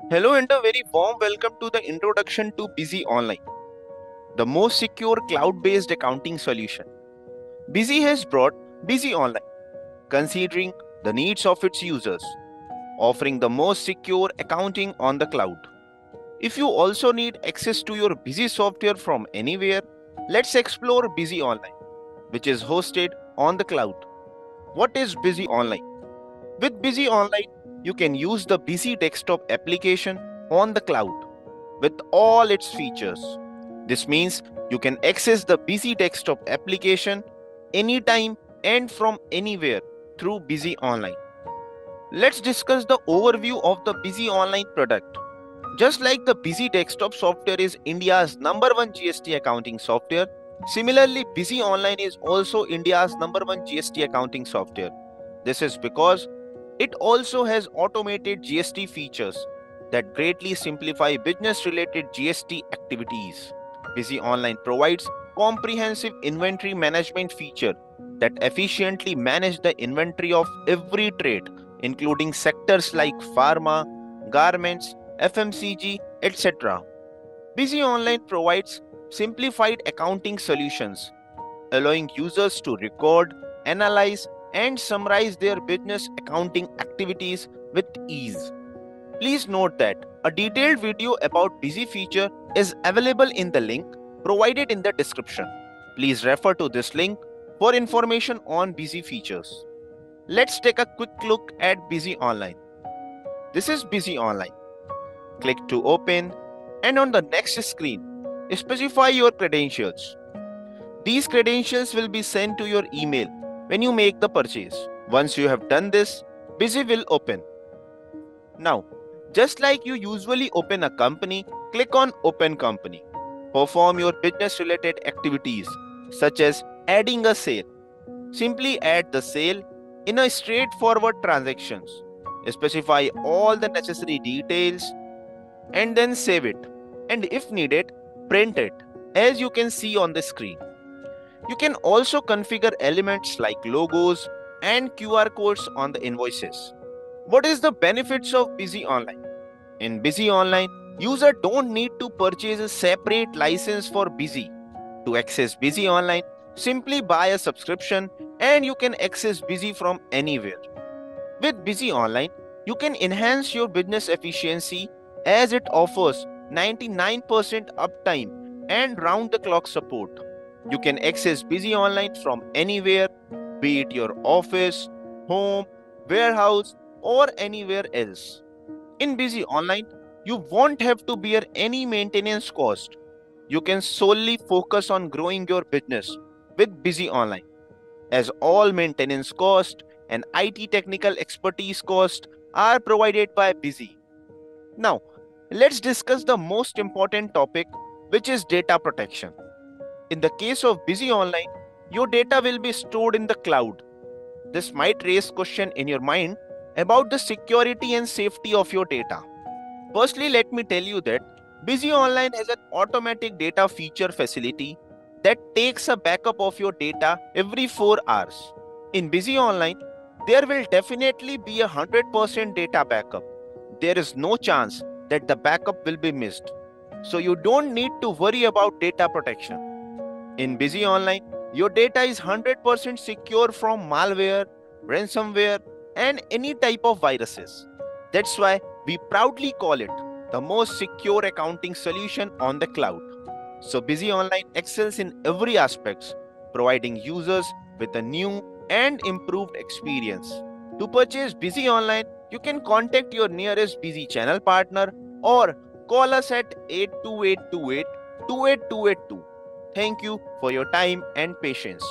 Hello and a very warm welcome to the introduction to Busy Online, the most secure cloud-based accounting solution. Busy has brought Busy Online, considering the needs of its users, offering the most secure accounting on the cloud. If you also need access to your Busy software from anywhere, let's explore Busy Online, which is hosted on the cloud. What is Busy Online? With Busy Online, you can use the Busy desktop application on the cloud with all its features. This means you can access the Busy desktop application anytime and from anywhere through Busy Online. Let's discuss the overview of the Busy Online product. Just like the Busy desktop software is India's number one GST accounting software, similarly Busy Online is also India's number one GST accounting software. This is because it also has automated GST features that greatly simplify business-related GST activities. Busy Online provides comprehensive inventory management feature that efficiently manage the inventory of every trade, including sectors like pharma, garments, FMCG, etc. Busy Online provides simplified accounting solutions, allowing users to record, analyze, and summarize their business accounting activities with ease. Please note that a detailed video about Busy feature is available in the link provided in the description. Please refer to this link for information on Busy features. Let's take a quick look at Busy Online. This is Busy Online. Click to open, and on the next screen, specify your credentials. These credentials will be sent to your email when you make the purchase. Once you have done this, Busy will open. Now, just like you usually open a company, click on Open Company. Perform your business-related activities such as adding a sale. Simply add the sale in a straightforward transactions. Specify all the necessary details and then save it. And if needed, print it as you can see on the screen. You can also configure elements like logos and QR codes on the invoices. What is the benefits of Busy Online? In Busy Online, users don't need to purchase a separate license for Busy. To access Busy Online, simply buy a subscription and you can access Busy from anywhere. With Busy Online, you can enhance your business efficiency as it offers 99% uptime and round-the-clock support. You can access Busy Online from anywhere, be it your office, home, warehouse, or anywhere else. In Busy Online, you won't have to bear any maintenance cost. You can solely focus on growing your business with Busy Online, as all maintenance cost and IT technical expertise cost are provided by Busy. Now, let's discuss the most important topic, which is data protection. In the case of Busy Online, your data will be stored in the cloud. This might raise question in your mind about the security and safety of your data. Firstly, let me tell you that Busy Online has an automatic data feature facility that takes a backup of your data every 4 hours. In Busy Online, there will definitely be 100% data backup. There is no chance that the backup will be missed. So you don't need to worry about data protection. In Busy Online, your data is 100% secure from malware, ransomware, and any type of viruses. That's why we proudly call it the most secure accounting solution on the cloud. So Busy Online excels in every aspect, providing users with a new and improved experience. To purchase Busy Online, you can contact your nearest Busy channel partner or call us at 82828 28282. Thank you for your time and patience.